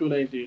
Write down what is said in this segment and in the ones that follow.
298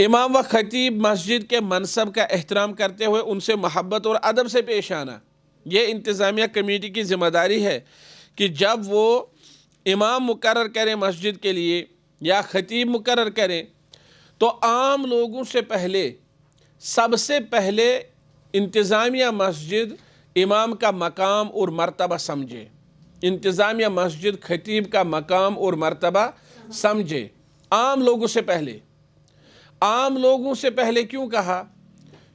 امام و خطیب مسجد کے منصب کا احترام کرتے ہوئے ان سے محبت اور ادب سے پیش آنا، یہ انتظامیہ کمیٹی کی ذمہ داری ہے کہ جب وہ امام مقرر کریں مسجد کے لیے یا خطیب مقرر کریں تو عام لوگوں سے پہلے سب سے پہلے انتظامیہ مسجد امام کا مقام اور مرتبہ سمجھے، انتظامیہ مسجد خطیب کا مقام اور مرتبہ سمجھے عام لوگوں سے پہلے۔ عام لوگوں سے پہلے کیوں کہا؟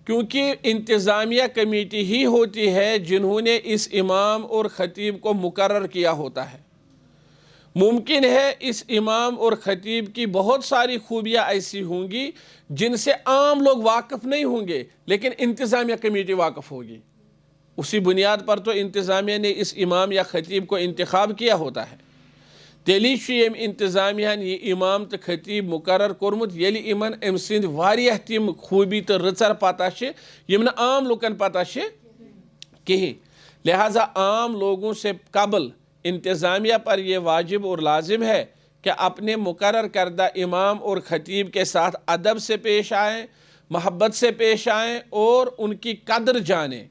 کیونکہ انتظامیہ کمیٹی ہی ہوتی ہے جنہوں نے اس امام اور خطیب کو مقرر کیا ہوتا ہے۔ ممکن ہے اس امام اور خطیب کی بہت ساری خوبیاں ایسی ہوں گی جن سے عام لوگ واقف نہیں ہوں گے، لیکن انتظامیہ کمیٹی واقف ہوگی۔ اسی بنیاد پر تو انتظامیہ نے اس امام یا خطیب کو انتخاب کیا ہوتا ہے۔ تیلی چھُ یم انتظامیہ یہ امام تو خطیب مقرر کورمت یلی امن ام سند واریاہ تم خوبی تو رچر پتہ چھ یم نہ عام لوکن پتہ چھ کہیں، لہذا عام لوگوں سے قبل انتظامیہ پر یہ واجب اور لازم ہے کہ اپنے مقرر کردہ امام اور خطیب کے ساتھ ادب سے پیش آئیں، محبت سے پیش آئیں اور ان کی قدر جانیں،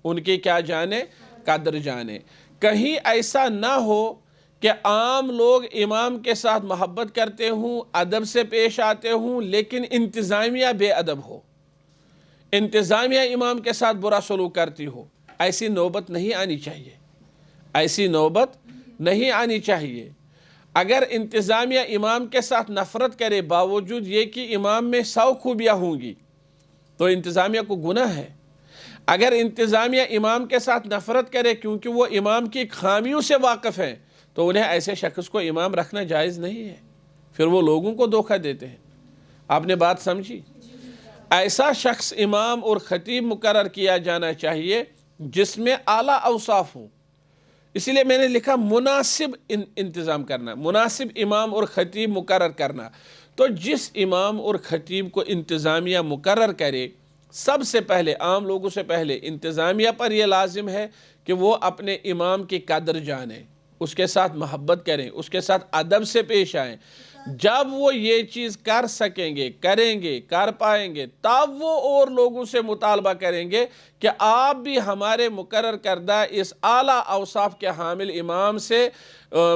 ان کی کیا جانیں؟ قدر جانیں۔ کہیں ایسا نہ ہو کہ عام لوگ امام کے ساتھ محبت کرتے ہوں، ادب سے پیش آتے ہوں، لیکن انتظامیہ بے ادب ہو، انتظامیہ امام کے ساتھ برا سلوک کرتی ہو۔ ایسی نوبت نہیں آنی چاہیے، ایسی نوبت نہیں آنی چاہیے۔ اگر انتظامیہ امام کے ساتھ نفرت کرے باوجود یہ کہ امام میں 100 خوبیاں ہوں گی تو انتظامیہ کو گناہ ہے۔ اگر انتظامیہ امام کے ساتھ نفرت کرے کیونکہ وہ امام کی خامیوں سے واقف ہیں تو انہیں ایسے شخص کو امام رکھنا جائز نہیں ہے، پھر وہ لوگوں کو دھوکہ دیتے ہیں۔ آپ نے بات سمجھی؟ ایسا شخص امام اور خطیب مقرر کیا جانا چاہیے جس میں اعلیٰ اوصاف ہوں۔ اسی لیے میں نے لکھا مناسب انتظام کرنا، مناسب امام اور خطیب مقرر کرنا۔ تو جس امام اور خطیب کو انتظامیہ مقرر کرے، سب سے پہلے عام لوگوں سے پہلے انتظامیہ پر یہ لازم ہے کہ وہ اپنے امام کی قدر جانیں، اس کے ساتھ محبت کریں، اس کے ساتھ ادب سے پیش آئیں۔ جب وہ یہ چیز کر سکیں گے، کریں گے، کر پائیں گے، تب وہ اور لوگوں سے مطالبہ کریں گے کہ آپ بھی ہمارے مقرر کردہ اس اعلیٰ اوصاف کے حامل امام سے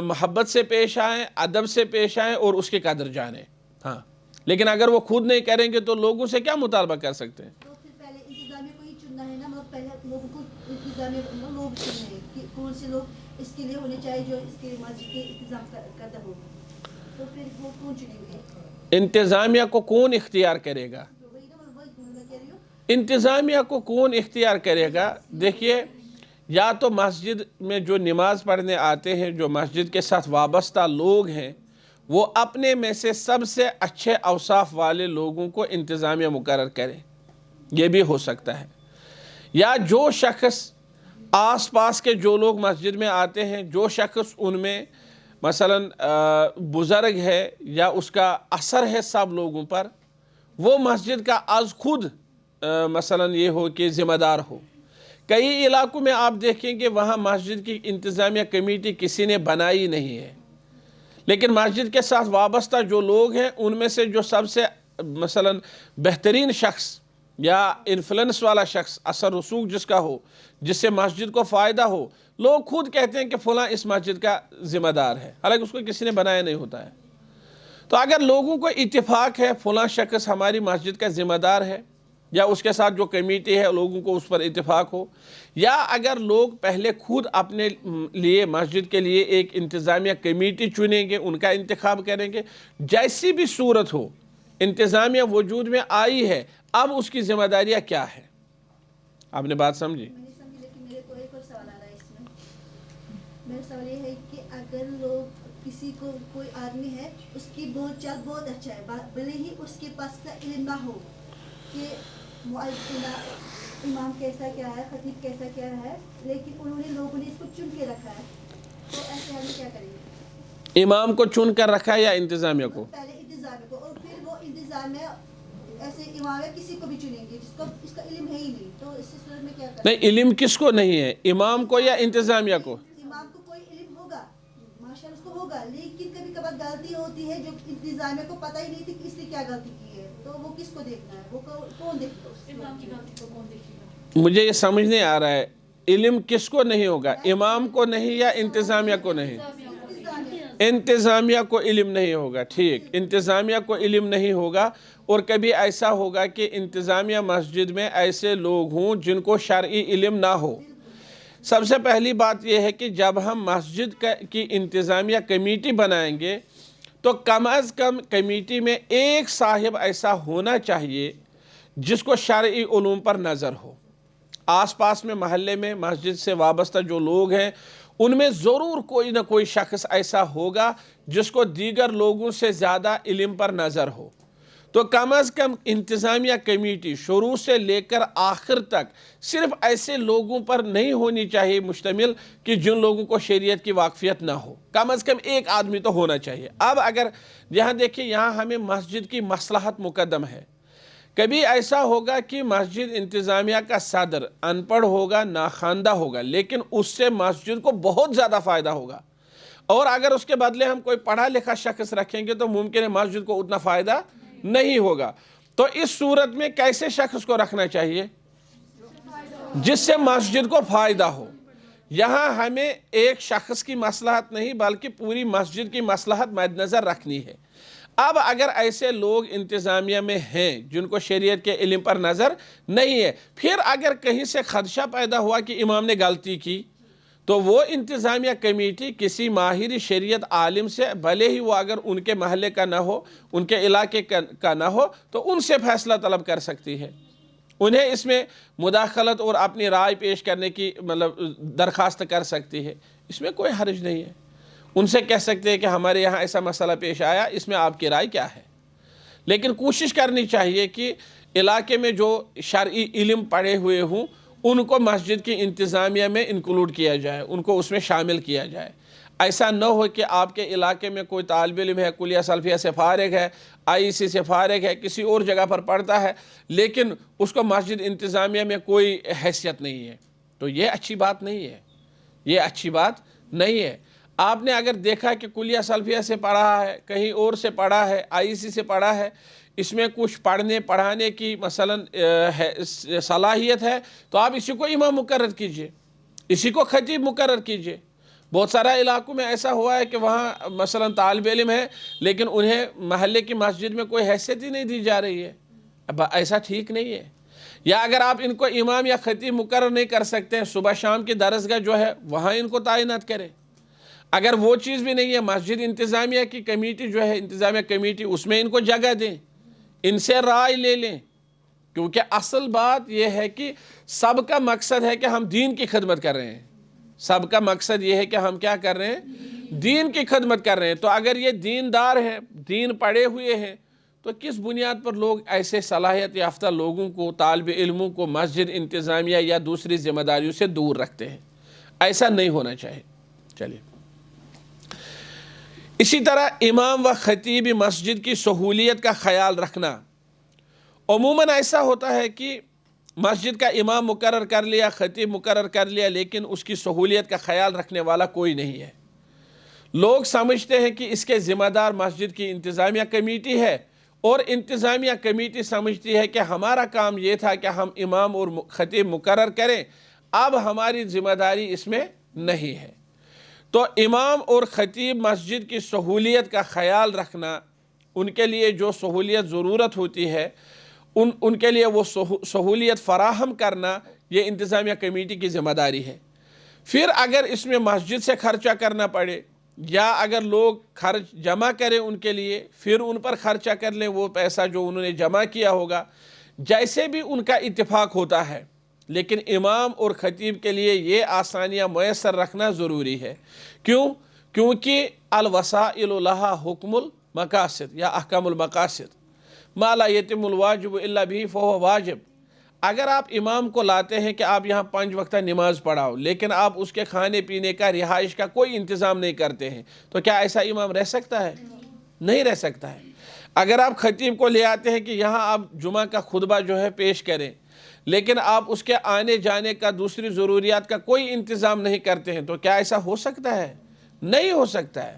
محبت سے پیش آئیں، ادب سے پیش آئیں اور اس کی قدر جانیں۔ ہاں، لیکن اگر وہ خود نہیں کریں گے تو لوگوں سے کیا مطالبہ کر سکتے ہیں؟ تو پھر پہلے انتظامیہ کو ہی چننا ہے نا، مطلب پہلے لوگوں کو انتظامیہ لوگ چننے ہیں کہ کون سے لوگ اس کے لیے ہونے چاہیے جو اس کے مسجد کے انتظام کردہ ہو، تو پھر وہ کون چنیں گے؟ انتظامیہ کو کون اختیار کرے گا؟ انتظامیہ کو کون اختیار کرے گا؟ دیکھیے، یا تو مسجد میں جو نماز پڑھنے آتے ہیں، جو مسجد کے ساتھ وابستہ لوگ ہیں، وہ اپنے میں سے سب سے اچھے اوصاف والے لوگوں کو انتظامیہ مقرر کرے، یہ بھی ہو سکتا ہے۔ یا جو شخص آس پاس کے جو لوگ مسجد میں آتے ہیں، جو شخص ان میں مثلاً بزرگ ہے یا اس کا اثر ہے سب لوگوں پر، وہ مسجد کا از خود مثلاً یہ ہو کہ ذمہ دار ہو۔ کئی علاقوں میں آپ دیکھیں گے وہاں مسجد کی انتظامیہ کمیٹی کسی نے بنائی نہیں ہے، لیکن مسجد کے ساتھ وابستہ جو لوگ ہیں ان میں سے جو سب سے مثلاً بہترین شخص یا انفلوئنس والا شخص، اثر رسوخ جس کا ہو، جس سے مسجد کو فائدہ ہو، لوگ خود کہتے ہیں کہ فلاں اس مسجد کا ذمہ دار ہے، حالانکہ اس کو کسی نے بنایا نہیں ہوتا ہے۔ تو اگر لوگوں کو اتفاق ہے فلاں شخص ہماری مسجد کا ذمہ دار ہے، یا اس کے ساتھ جو کمیٹی ہے لوگوں کو اس پر اتفاق ہو، یا اگر لوگ پہلے خود اپنے لیے مسجد کے لیے ایک انتظامیہ کمیٹی چنیں گے، ان کا انتخاب کریں گے، جیسی بھی صورت ہو، انتظامیہ وجود میں آئی ہے، اب اس کی ذمہ داریاں کیا ہے؟ آپ نے بات سمجھی؟ میں نے سمجھی، لیکن میرے کو ایک اور سوال آ رہا ہے اس میں۔ میرا سوال یہ ہے کہ اگر لوگ کسی کو کوئی آدمی ہے، اس کی بول چال بہت اچھا ہے، بھلے ہی اس کے پاس کا علم نہ ہو کہ امام کیسا کیا ہے، خطیب کیسا کیا ہے، لیکن انہوں نے لوگوں نے اس کو چن کے رکھا ہے، تو ایسے ہم کیا کریں گے؟ امام کو چن کر رکھا ہے یا انتظامیہ کو؟ پہلے انتظامیہ کو، اور پھر وہ انتظامیہ ایسے امام ہے کسی کو بھی چنیں گے جس کو اس کا علم ہے ہی نہیں، تو اس صورت میں کیا کریں؟ نہیں، علم کس کو نہیں ہے، امام کو یا انتظامیہ کو؟ امام کو کوئی علم ہوگا، ماشاءاللہ اس کو ہوگا، لیکن کبھی کبھار غلطی ہو ہوتی ہے جو انتظامیہ کو پتہ ہی نہیں تھی کہ اس نے کیا غلطی کی ہے, تو وہ کس کو دیکھنا ہے, وہ کون دیکھے گا, امام کی غلطی کو کون دیکھے گا؟ مجھے یہ سمجھ نہیں آ رہا ہے, علم کس کو نہیں ہوگا, امام کو نہیں یا انتظامیہ کو نہیں؟ انتظامیہ کو علم نہیں ہوگا, ٹھیک, انتظامیہ کو علم نہیں ہوگا. اور کبھی ایسا ہوگا کہ انتظامیہ مسجد میں ایسے لوگ ہوں جن کو شرعی علم نہ ہو. سب سے پہلی بات یہ ہے کہ جب ہم مسجد کی انتظامیہ کمیٹی بنائیں گے تو کم از کم کمیٹی میں ایک صاحب ایسا ہونا چاہیے جس کو شرعی علوم پر نظر ہو. آس پاس میں محلے میں مسجد سے وابستہ جو لوگ ہیں ان میں ضرور کوئی نہ کوئی شخص ایسا ہوگا جس کو دیگر لوگوں سے زیادہ علم پر نظر ہو. تو کم از کم انتظامیہ کمیٹی شروع سے لے کر آخر تک صرف ایسے لوگوں پر نہیں ہونی چاہیے مشتمل کہ جن لوگوں کو شریعت کی واقفیت نہ ہو. کم از کم ایک آدمی تو ہونا چاہیے. اب اگر یہاں دیکھیں, یہاں ہمیں مسجد کی مصلحت مقدم ہے. کبھی ایسا ہوگا کہ مسجد انتظامیہ کا صدر ان پڑھ ہوگا, ناخواندہ ہوگا, لیکن اس سے مسجد کو بہت زیادہ فائدہ ہوگا. اور اگر اس کے بدلے ہم کوئی پڑھا لکھا شخص رکھیں گے تو ممکن ہے مسجد کو اتنا فائدہ نہیں ہوگا. تو اس صورت میں کیسے شخص کو رکھنا چاہیے؟ جس سے مسجد کو فائدہ ہو. یہاں ہمیں ایک شخص کی مصلحت نہیں بلکہ پوری مسجد کی مصلحت مد نظر رکھنی ہے. اب اگر ایسے لوگ انتظامیہ میں ہیں جن کو شریعت کے علم پر نظر نہیں ہے, پھر اگر کہیں سے خدشہ پیدا ہوا کہ امام نے غلطی کی, تو وہ انتظامیہ کمیٹی کسی ماہر شریعت عالم سے, بھلے ہی وہ اگر ان کے محلے کا نہ ہو, ان کے علاقے کا نہ ہو, تو ان سے فیصلہ طلب کر سکتی ہے. انہیں اس میں مداخلت اور اپنی رائے پیش کرنے کی درخواست کر سکتی ہے. اس میں کوئی حرج نہیں ہے. ان سے کہہ سکتے ہیں کہ ہمارے یہاں ایسا مسئلہ پیش آیا, اس میں آپ کی رائے کیا ہے. لیکن کوشش کرنی چاہیے کہ علاقے میں جو شرعی علم پڑھے ہوئے ہوں ان کو مسجد کی انتظامیہ میں انکلوڈ کیا جائے, ان کو اس میں شامل کیا جائے. ایسا نہ ہو کہ آپ کے علاقے میں کوئی طالب علم ہے, کلیہ سلفیہ سے فارغ ہے, IEC سے فارغ ہے, کسی اور جگہ پر پڑھتا ہے, لیکن اس کو مسجد انتظامیہ میں کوئی حیثیت نہیں ہے, تو یہ اچھی بات نہیں ہے. یہ اچھی بات نہیں ہے. آپ نے اگر دیکھا کہ کلیہ سلفیہ سے پڑھا ہے, کہیں اور سے پڑھا ہے, IEC سے پڑھا ہے, اس میں کچھ پڑھنے پڑھانے کی مثلا صلاحیت ہے, تو آپ اسی کو امام مقرر کیجئے, اسی کو خطیب مقرر کیجئے. بہت سارا علاقوں میں ایسا ہوا ہے کہ وہاں مثلا طالب علم ہے لیکن انہیں محلے کی مسجد میں کوئی حیثیت ہی نہیں دی جا رہی ہے. اب ایسا ٹھیک نہیں ہے. یا اگر آپ ان کو امام یا خطیب مقرر نہیں کر سکتے ہیں, صبح شام کی درسگاہ جو ہے وہاں ان کو تعینات کریں. اگر وہ چیز بھی نہیں ہے, مسجد انتظامیہ کی کمیٹی جو ہے, انتظامیہ کمیٹی, اس میں ان کو جگہ دیں, ان سے رائے لے لیں. کیونکہ اصل بات یہ ہے کہ سب کا مقصد ہے کہ ہم دین کی خدمت کر رہے ہیں. سب کا مقصد یہ ہے کہ ہم کیا کر رہے ہیں؟ دین کی خدمت کر رہے ہیں. تو اگر یہ دیندار ہیں, دین پڑھے ہوئے ہیں, تو کس بنیاد پر لوگ ایسے صلاحیت یافتہ لوگوں کو, طالب علموں کو مسجد انتظامیہ یا دوسری ذمہ داریوں سے دور رکھتے ہیں؟ ایسا نہیں ہونا چاہیے. چلیے, اسی طرح امام و خطیب مسجد کی سہولیت کا خیال رکھنا. عموماً ایسا ہوتا ہے کہ مسجد کا امام مقرر کر لیا, خطیب مقرر کر لیا, لیکن اس کی سہولیت کا خیال رکھنے والا کوئی نہیں ہے. لوگ سمجھتے ہیں کہ اس کے ذمہ دار مسجد کی انتظامیہ کمیٹی ہے, اور انتظامیہ کمیٹی سمجھتی ہے کہ ہمارا کام یہ تھا کہ ہم امام اور خطیب مقرر کریں, اب ہماری ذمہ داری اس میں نہیں ہے. تو امام اور خطیب مسجد کی سہولیت کا خیال رکھنا, ان کے لیے جو سہولیت ضرورت ہوتی ہے ان کے لیے وہ سہولیت فراہم کرنا, یہ انتظامیہ کمیٹی کی ذمہ داری ہے. پھر اگر اس میں مسجد سے خرچہ کرنا پڑے, یا اگر لوگ خرچ جمع کریں ان کے لیے, پھر ان پر خرچہ کر لیں وہ پیسہ جو انہوں نے جمع کیا ہوگا, جیسے بھی ان کا اتفاق ہوتا ہے. لیکن امام اور خطیب کے لیے یہ آسانیاں میسر رکھنا ضروری ہے. کیوں؟ کیونکہ الوسائل لہا حکم المقاصد یا احکام المقاصد, ما لا یتم الواجب الا به فهو واجب. اگر آپ امام کو لاتے ہیں کہ آپ یہاں 5 وقتہ نماز پڑھاؤ, لیکن آپ اس کے کھانے پینے کا, رہائش کا کوئی انتظام نہیں کرتے ہیں, تو کیا ایسا امام رہ سکتا ہے؟ نہیں رہ سکتا ہے. اگر آپ خطیب کو لے آتے ہیں کہ یہاں آپ جمعہ کا خطبہ جو ہے پیش کریں, لیکن آپ اس کے آنے جانے کا, دوسری ضروریات کا کوئی انتظام نہیں کرتے ہیں, تو کیا ایسا ہو سکتا ہے؟ نہیں ہو سکتا ہے.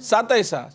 27,000,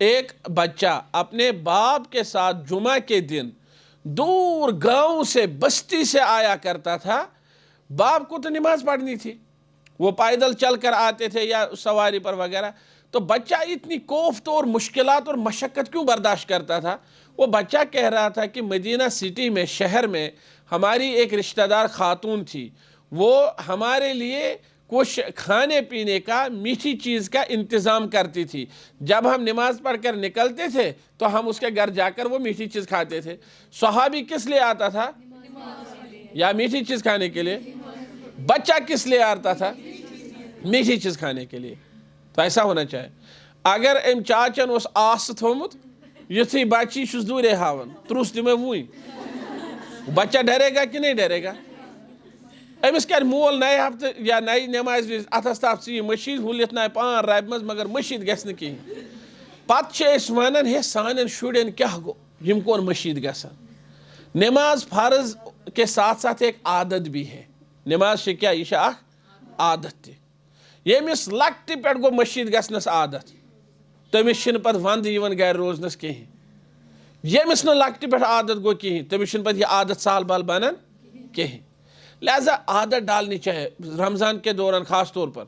ایک بچہ اپنے باپ کے ساتھ جمعہ کے دن دور گاؤں سے بستی سے آیا کرتا تھا، باپ کو تو نماز پڑھنی تھی، وہ پیدل چل کر آتے تھے یا سواری پر وغیرہ، تو بچہ اتنی کوفت اور مشکلات اور مشقت کیوں برداشت کرتا تھا؟ وہ بچہ کہہ رہا تھا کہ مدینہ سٹی میں، شہر میں ہماری ایک رشتہ دار خاتون تھی، وہ ہمارے لیے کچھ کھانے پینے کا، میٹھی چیز کا انتظام کرتی تھی، جب ہم نماز پڑھ کر نکلتے تھے تو ہم اس کے گھر جا کر وہ میٹھی چیز کھاتے تھے۔ صحابی کس لیے آتا تھا؟ یا میٹھی چیز کھانے کے لیے؟ بچہ کس لیے آتا تھا؟ میٹھی چیز کھانے کے لیے۔ تو ایسا ہونا چاہے۔ اگر ام چاچن اس آس تھومت یتھی بچی چھس دورے ہاون تروس دمے ووئی، بچہ ڈرے گا کہ نہیں ڈرے گا؟ امس کر مول نئے ہفتہ یا نئی نماز وز اتھس تاپ ژی مشید ہلت نائے پان رابہ مز مگر مشید گژھِ نہٕ کِہیٖنۍ۔ پتہٕ چھِ أسۍ ونان ہے سانٮ۪ن شُرٮ۪ن کیٛاہ گوٚو یِم کون مشید گژھن۔ نماز فرض کے ساتھ ساتھ ایک عادت بھی ہے۔ نماز چھِ کیٛاہ؟ یہِ چھِ اکھ عادت تہِ۔ ییٚمِس لۄکٹہِ پٮ۪ٹھ گوٚو مشید گژھنس عادت، تٔمِس چھِنہٕ پتہٕ ونٛدٕ یِوان گرِ روزنس کِہیٖنۍ۔ ییٚمِس نہٕ لۄکٹہِ پٮ۪ٹھ عادت گوٚو کِہیٖنۍ، تٔمِس چھِنہٕ پتہٕ یہِ عادت سال بال بنان کِہیٖنۍ۔ لہذا عادت ڈالنی چاہیے رمضان کے دوران خاص طور پر۔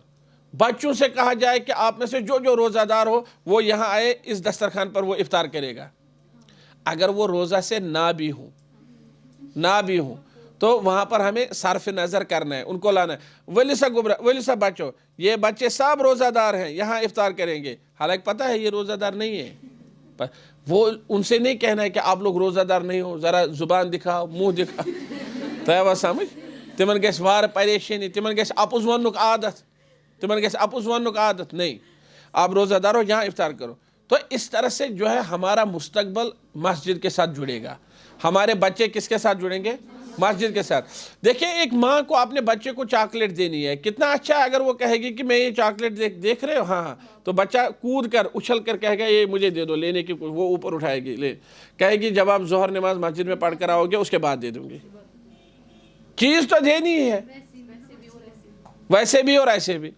بچوں سے کہا جائے کہ آپ میں سے جو روزہ دار ہو وہ یہاں آئے، اس دسترخوان پر وہ افطار کرے گا۔ اگر وہ روزہ سے نہ بھی ہوں تو وہاں پر ہمیں صرف نظر کرنا ہے، ان کو لانا ہے۔ ولی سا بچوں، یہ بچے سب روزہ دار ہیں، یہاں افطار کریں گے، حالانکہ پتہ ہے یہ روزہ دار نہیں ہے۔ وہ ان سے نہیں کہنا ہے کہ آپ لوگ روزہ دار نہیں ہو، ذرا زبان دکھاؤ، منہ دکھاؤ، تو سمجھ؟ تمن گژھِ وار پریشانی، تمن گژھِ اپُز وننُک عادت، نہیں، آپ روزہ دار ہو، یہاں افطار کرو۔ تو اس طرح سے جو ہے ہمارا مستقبل مسجد کے ساتھ جڑے گا، ہمارے بچے کس کے ساتھ جڑیں گے؟ مسجد کے ساتھ۔ دیکھیں ایک ماں کو اپنے بچے کو چاکلیٹ دینی ہے، کتنا اچھا ہے اگر وہ کہے گی کہ میں یہ چاکلیٹ دیکھ رہے ہو، ہاں، تو بچہ کود کر اچھل کر کہے گا یہ مجھے دے دو، لینے کی وہ اوپر اٹھائے گی، کہے گی جب آپ ظہر نماز مسجد میں پڑھ کر آؤ گے اس کے بعد دے دوں گی۔ چیز تو دینی ہے، ویسے بھی اور ایسے بھی۔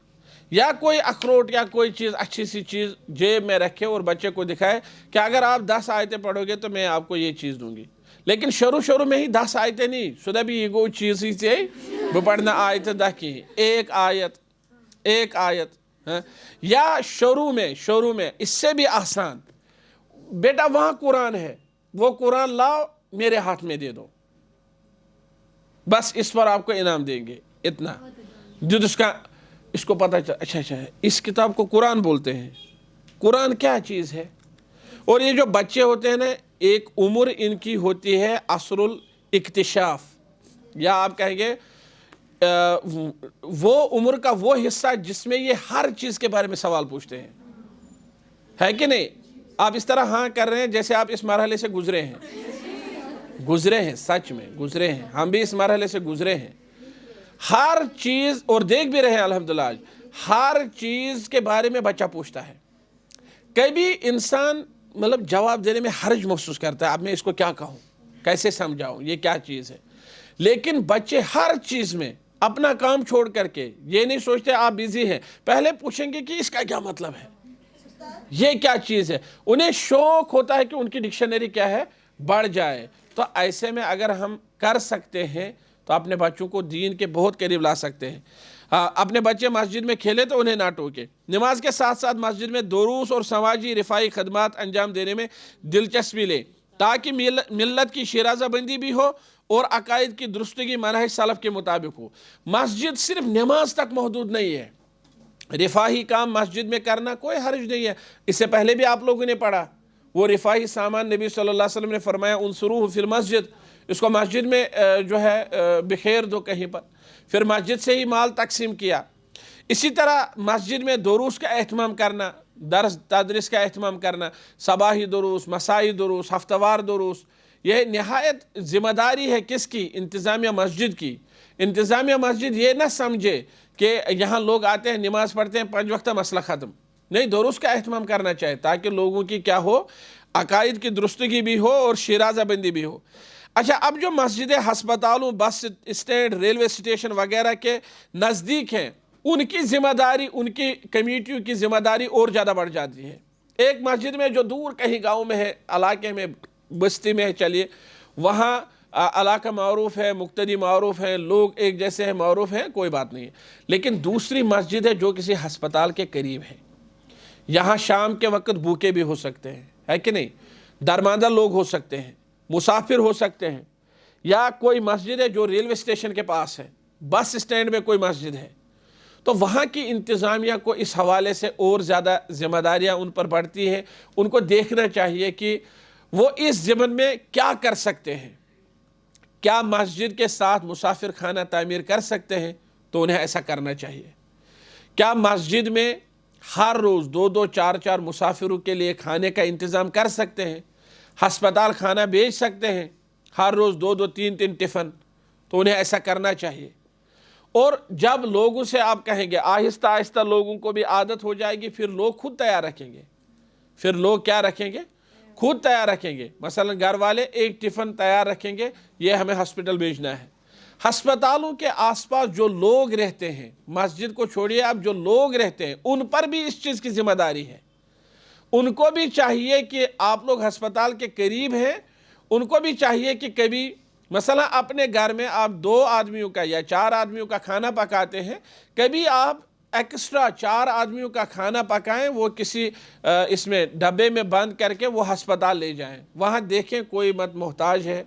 یا کوئی اخروٹ یا کوئی چیز، اچھی سی چیز جیب میں رکھے اور بچے کو دکھائے کہ اگر آپ 10 آیتیں پڑھو گے تو میں آپ کو یہ چیز دوں گی، لیکن شروع میں ہی 10 آیتیں نہیں، سدا بھی یہ گو چیز ہی سے وہ پڑھنا آیت 10 کی، ایک آیت۔ یا شروع میں اس سے بھی آسان، بیٹا وہاں قرآن ہے، وہ قرآن لاؤ میرے ہاتھ میں دے دو، بس اس پر آپ کو انعام دیں گے، اتنا جد اس کو پتہ چلا اچھا ہے اس کتاب کو قرآن بولتے ہیں، قرآن کیا چیز ہے۔ اور یہ جو بچے ہوتے ہیں نا، ایک عمر ان کی ہوتی ہے عصر الاکتشاف، یا آپ کہیں گے وہ عمر کا وہ حصہ جس میں یہ ہر چیز کے بارے میں سوال پوچھتے ہیں، ہے کہ نہیں؟ آپ اس طرح ہاں کر رہے ہیں جیسے آپ اس مرحلے سے گزرے ہیں، سچ میں گزرے ہیں، ہم بھی اس مرحلے سے گزرے ہیں۔ ہر چیز، اور دیکھ بھی رہے ہیں الحمدللہ، آج ہر چیز کے بارے میں بچہ پوچھتا ہے۔ کبھی انسان مطلب جواب دینے میں حرج محسوس کرتا ہے، اب میں اس کو کیا کہوں، کیسے سمجھاؤں، یہ کیا چیز ہے، لیکن بچے ہر چیز میں اپنا کام چھوڑ کر کے یہ نہیں سوچتے آپ بیزی ہیں، پہلے پوچھیں گے کہ اس کا کیا مطلب ہے، یہ کیا چیز ہے۔ انہیں شوق ہوتا ہے کہ ان کی ڈکشنری کیا ہے، بڑھ جائے۔ تو ایسے میں اگر ہم کر سکتے ہیں تو اپنے بچوں کو دین کے بہت قریب لا سکتے ہیں۔ اپنے بچے مسجد میں کھیلے تو انہیں نہ ٹوکے۔ نماز کے ساتھ ساتھ مسجد میں دروس اور سماجی رفاہی خدمات انجام دینے میں دلچسپی لیں تاکہ ملت کی شیرازہ بندی بھی ہو اور عقائد کی درستگی منہج سلف کے مطابق ہو۔ مسجد صرف نماز تک محدود نہیں ہے، رفاہی کام مسجد میں کرنا کوئی حرج نہیں ہے۔ اس سے پہلے بھی آپ لوگوں نے پڑھا، وہ رفاہی سامان نبی صلی اللہ علیہ وسلم نے فرمایا انصروہ فی المسجد، اس کو مسجد میں جو ہے بخیر دو کہیں پر، پھر مسجد سے ہی مال تقسیم کیا۔ اسی طرح مسجد میں دروس کا اہتمام کرنا، درس تدریس کا اہتمام کرنا، صباحی دروس، مسائی دروس، ہفتہ وار دروس، یہ نہایت ذمہ داری ہے کس کی؟ انتظامیہ مسجد کی۔ انتظامیہ مسجد یہ نہ سمجھے کہ یہاں لوگ آتے ہیں نماز پڑھتے ہیں 5 وقتہ مسئلہ ختم، نہیں، دروس کا اہتمام کرنا چاہیے تاکہ لوگوں کی کیا ہو، عقائد کی درستگی بھی ہو اور شیرازہ بندی بھی ہو۔ اچھا، اب جو مسجدیں ہسپتالوں، بس اسٹینڈ، ریلوے اسٹیشن وغیرہ کے نزدیک ہیں، ان کی ذمہ داری، ان کی کمیٹیوں کی ذمہ داری اور زیادہ بڑھ جاتی ہے۔ ایک مسجد میں جو دور کہیں گاؤں میں ہے، علاقے میں، بستی میں ہے، چلیے وہاں علاقہ معروف ہے، مقتدی معروف ہے، لوگ ایک جیسے ہیں، معروف ہیں، کوئی بات نہیں ہے. لیکن دوسری مسجد ہے جو کسی ہسپتال کے قریب ہے. یہاں شام کے وقت بھوکے بھی ہو سکتے ہیں، ہے کہ نہیں؟ درماندہ لوگ ہو سکتے ہیں، مسافر ہو سکتے ہیں. یا کوئی مسجد ہے جو ریلوے اسٹیشن کے پاس ہے، بس اسٹینڈ میں کوئی مسجد ہے، تو وہاں کی انتظامیہ کو اس حوالے سے اور زیادہ ذمہ داریاں ان پر بڑھتی ہیں. ان کو دیکھنا چاہیے کہ وہ اس ضمن میں کیا کر سکتے ہیں. کیا مسجد کے ساتھ مسافر خانہ تعمیر کر سکتے ہیں؟ تو انہیں ایسا کرنا چاہیے. کیا مسجد میں ہر روز 2-4 مسافروں کے لیے کھانے کا انتظام کر سکتے ہیں؟ ہسپتال کھانا بیچ سکتے ہیں ہر روز 2-3 ٹفن؟ تو انہیں ایسا کرنا چاہیے. اور جب لوگوں سے آپ کہیں گے، آہستہ آہستہ لوگوں کو بھی عادت ہو جائے گی، پھر لوگ خود تیار رکھیں گے. پھر لوگ کیا رکھیں گے؟ خود تیار رکھیں گے. مثلا گھر والے ایک ٹفن تیار رکھیں گے، یہ ہمیں ہسپتال بھیجنا ہے. ہسپتالوں کے آس پاس جو لوگ رہتے ہیں، مسجد کو چھوڑیے، اب جو لوگ رہتے ہیں ان پر بھی اس چیز کی ذمہ داری ہے. ان کو بھی چاہیے کہ آپ لوگ ہسپتال کے قریب ہیں، ان کو بھی چاہیے کہ کبھی مثلا اپنے گھر میں آپ 2 آدمیوں کا یا 4 آدمیوں کا کھانا پکاتے ہیں، کبھی آپ ایکسٹرا 4 آدمیوں کا کھانا پکائیں، وہ کسی اس میں ڈبے میں بند کر کے وہ ہسپتال لے جائیں. وہاں دیکھیں کوئی مت محتاج ہے،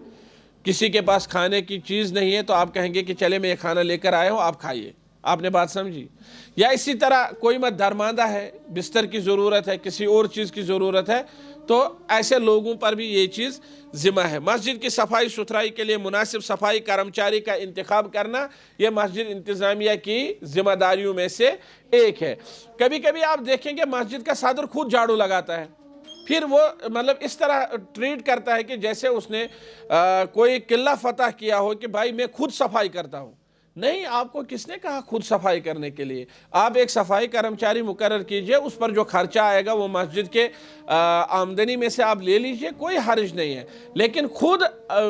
کسی کے پاس کھانے کی چیز نہیں ہے، تو آپ کہیں گے کہ چلے میں یہ کھانا لے کر آیا ہوں، آپ کھائیے. آپ نے بات سمجھی؟ یا اسی طرح کوئی مت درماندہ ہے، بستر کی ضرورت ہے، کسی اور چیز کی ضرورت ہے، تو ایسے لوگوں پر بھی یہ چیز ذمہ ہے. مسجد کی صفائی ستھرائی کے لیے مناسب صفائی کرمچاری کا انتخاب کرنا، یہ مسجد انتظامیہ کی ذمہ داریوں میں سے ایک ہے. کبھی کبھی آپ دیکھیں گے مسجد کا صدر خود جھاڑو لگاتا ہے، پھر وہ مطلب اس طرح ٹریٹ کرتا ہے کہ جیسے اس نے کوئی قلعہ فتح کیا ہو کہ بھائی میں خود صفائی کرتا ہوں. نہیں، آپ کو کس نے کہا خود صفائی کرنے کے لیے؟ آپ ایک صفائی کرمچاری مقرر کیجئے، اس پر جو خرچہ آئے گا وہ مسجد کے آمدنی میں سے آپ لے لیجئے، کوئی حرج نہیں ہے. لیکن خود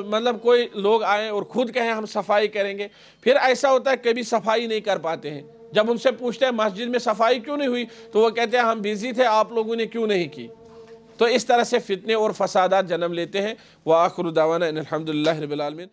مطلب کوئی لوگ آئیں اور خود کہیں ہم صفائی کریں گے، پھر ایسا ہوتا ہے کبھی صفائی نہیں کر پاتے ہیں. جب ان سے پوچھتے ہیں مسجد میں صفائی کیوں نہیں ہوئی، تو وہ کہتے ہیں ہم بیزی تھے، آپ لوگوں نے کیوں نہیں کی. تو اس طرح سے فتنے اور فسادات جنم لیتے ہیں. وآخر دعوانا ان الحمدللہ رب العالمین.